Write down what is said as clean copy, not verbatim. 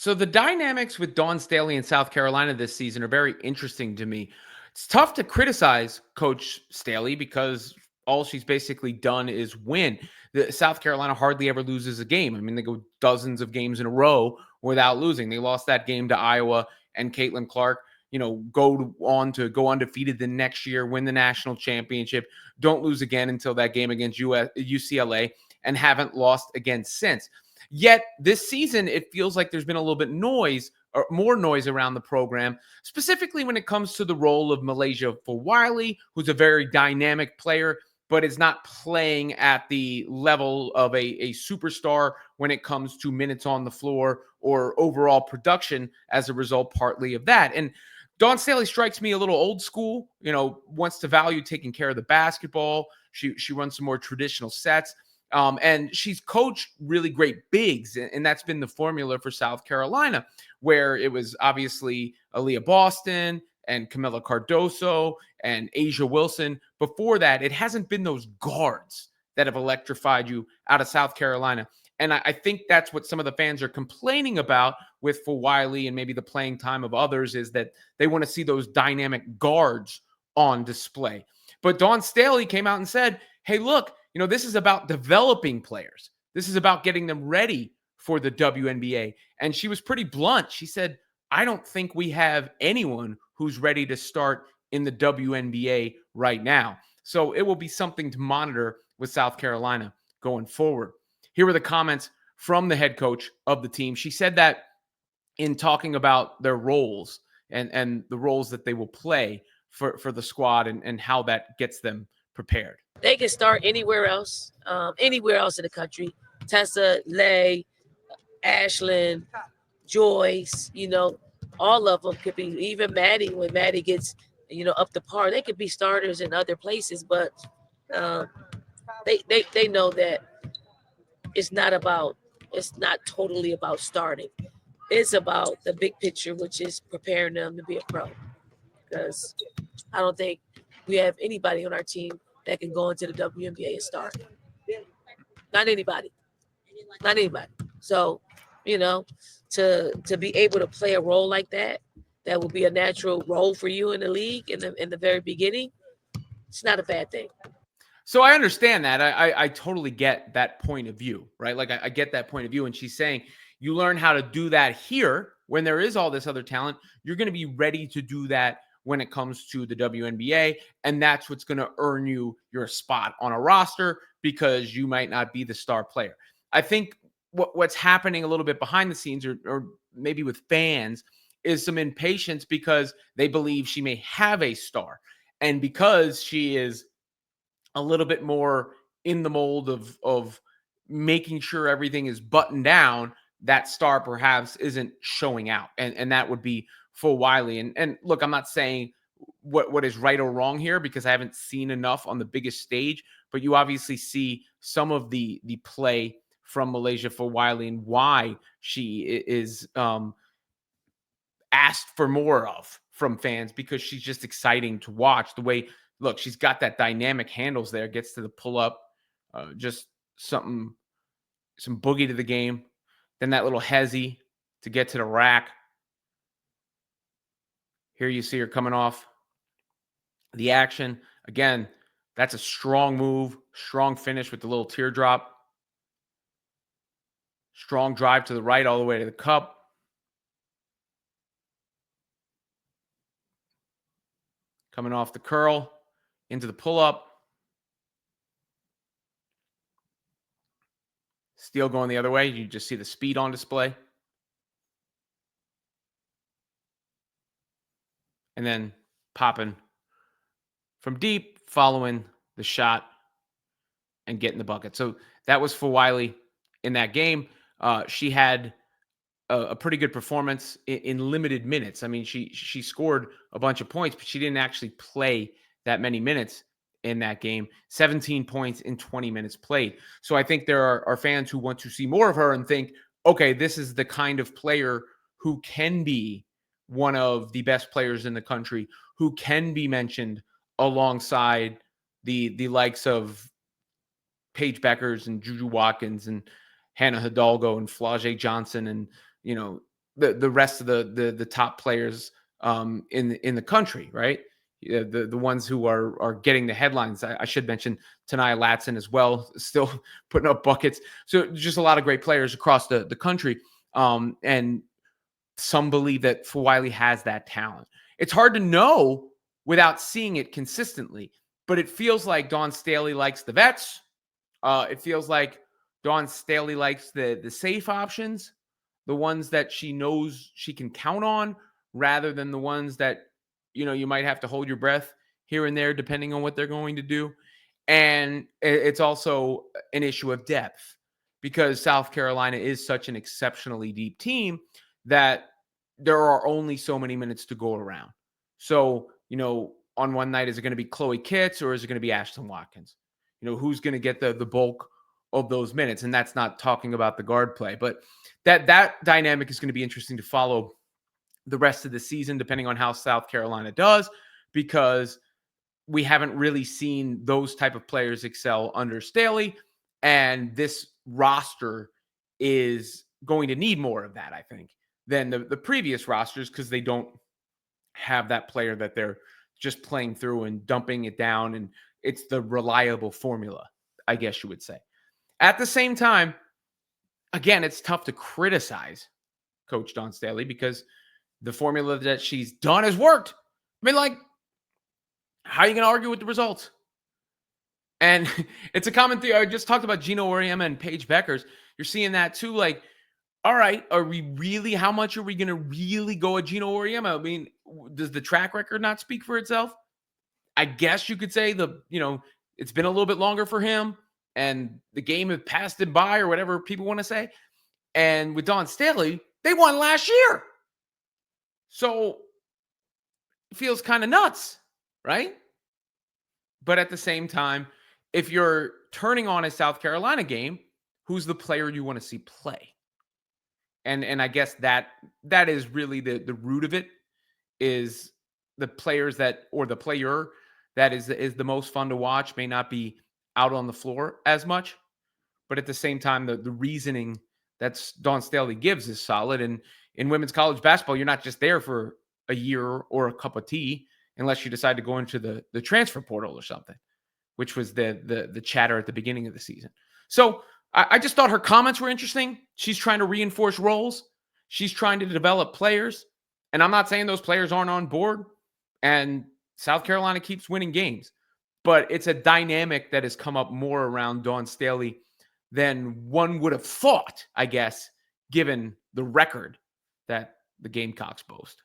So the dynamics with Dawn Staley in South Carolina this season are very interesting to me. It's tough to criticize Coach Staley because all she's basically done is win. The South Carolina hardly ever loses a game. I mean, they go dozens of games in a row without losing. They lost that game to Iowa, and Caitlin Clark, on to go undefeated the next year, win the national championship, don't lose again until that game against UCLA, and haven't lost again since. Yet this season, it feels like there's been a little bit noise or more noise around the program, specifically when it comes to the role of Malaysia Wiley, who's a very dynamic player, but is not playing at the level of a superstar when it comes to minutes on the floor or overall production as a result, partly of that. And Dawn Staley strikes me a little old school, wants to value taking care of the basketball. She runs some more traditional sets. And she's coached really great bigs, and that's been the formula for South Carolina, where it was obviously Aaliyah Boston and Camila Cardoso and Asia Wilson. Before that, it hasn't been those guards that have electrified you out of South Carolina. And I think that's what some of the fans are complaining about with Wiley and maybe the playing time of others, is that they want to see those dynamic guards on display. But Dawn Staley came out and said, hey, look, this is about developing players. This is about getting them ready for the WNBA. And she was pretty blunt. She said, I don't think we have anyone who's ready to start in the WNBA right now. So it will be something to monitor with South Carolina going forward. Here were the comments from the head coach of the team. She said that in talking about their roles and the roles that they will play for the squad and how that gets them prepared. They can start anywhere else in the country. Tessa, Lay, Ashlyn, Joyce, all of them could be, even Maddie, when Maddie gets, up to par, they could be starters in other places, but they know that it's not totally about starting. It's about the big picture, which is preparing them to be a pro. Because I don't think we have anybody on our team that can go into the WNBA and start. Not anybody. So, to be able to play a role like that will be a natural role for you in the league in the very beginning. It's not a bad thing. So I understand that. I totally get that point of view, right? Like I get that point of view. And she's saying you learn how to do that here when there is all this other talent. You're going to be ready to do that when it comes to the WNBA. And that's what's going to earn you your spot on a roster, because you might not be the star player. I think what's happening a little bit behind the scenes, or maybe with fans, is some impatience because they believe she may have a star. And because she is a little bit more in the mold of making sure everything is buttoned down, that star perhaps isn't showing out. And that would be for Wiley. And look, I'm not saying what is right or wrong here, because I haven't seen enough on the biggest stage, but you obviously see some of the play from Malaysia for Wiley and why she is asked for more of from fans, because she's just exciting to watch. The way, look, she's got that dynamic handles there, gets to the pull up, just some boogie to the game. Then that little hezzy to get to the rack. Here you see her coming off the action. Again, that's a strong move, strong finish with the little teardrop. Strong drive to the right all the way to the cup. Coming off the curl into the pull-up. Steele going the other way. You just see the speed on display. And then popping from deep, following the shot and getting the bucket. So that was for Wiley in that game. She had a pretty good performance in limited minutes. I mean, she scored a bunch of points, but she didn't actually play that many minutes in that game. 17 points in 20 minutes played. So I think there are fans who want to see more of her and think, okay, this is the kind of player who can be one of the best players in the country, who can be mentioned alongside the likes of Paige Beckers and Juju Watkins and Hannah Hidalgo and Flau'jae Johnson and, the rest of the top players in the country, right? Yeah, the ones who are getting the headlines. I should mention Tanaya Latson as well, still putting up buckets. So just a lot of great players across the country. And some believe that Wiley has that talent. It's hard to know without seeing it consistently, but it feels like Dawn Staley likes the vets. It feels like Dawn Staley likes the safe options, the ones that she knows she can count on, rather than the ones that you might have to hold your breath here and there, depending on what they're going to do. And it's also an issue of depth because South Carolina is such an exceptionally deep team that there are only so many minutes to go around. So, on one night, is it going to be Chloe Kitts or is it going to be Ashton Watkins? Who's going to get the bulk of those minutes? And that's not talking about the guard play, but that dynamic is going to be interesting to follow the rest of the season, depending on how South Carolina does, because we haven't really seen those type of players excel under Staley. And this roster is going to need more of that, I think, than the previous rosters, because they don't have that player that they're just playing through and dumping it down. And it's the reliable formula, I guess you would say. At the same time, again, it's tough to criticize Coach Dawn Staley because the formula that she's done has worked. I mean, like, how are you going to argue with the results? And it's a common thing. I just talked about Gino Auriemma and Paige Beckers. You're seeing that too. Like, all right, how much are we going to really go at Gino Auriemma? I mean, does the track record not speak for itself? I guess you could say it's been a little bit longer for him and the game has passed him by, or whatever people want to say. And with Dawn Staley, they won last year. So it feels kind of nuts, right? But at the same time, if you're turning on a South Carolina game, who's the player you want to see play? And I guess that is really the root of it, is the players or the player that is the most fun to watch may not be out on the floor as much. But at the same time, the reasoning that Dawn Staley gives is solid. And in women's college basketball, you're not just there for a year or a cup of tea, unless you decide to go into the transfer portal or something, which was the chatter at the beginning of the season. So I just thought her comments were interesting. She's trying to reinforce roles. She's trying to develop players. And I'm not saying those players aren't on board. And South Carolina keeps winning games. But it's a dynamic that has come up more around Dawn Staley than one would have thought, I guess, given the record that the Gamecocks boast.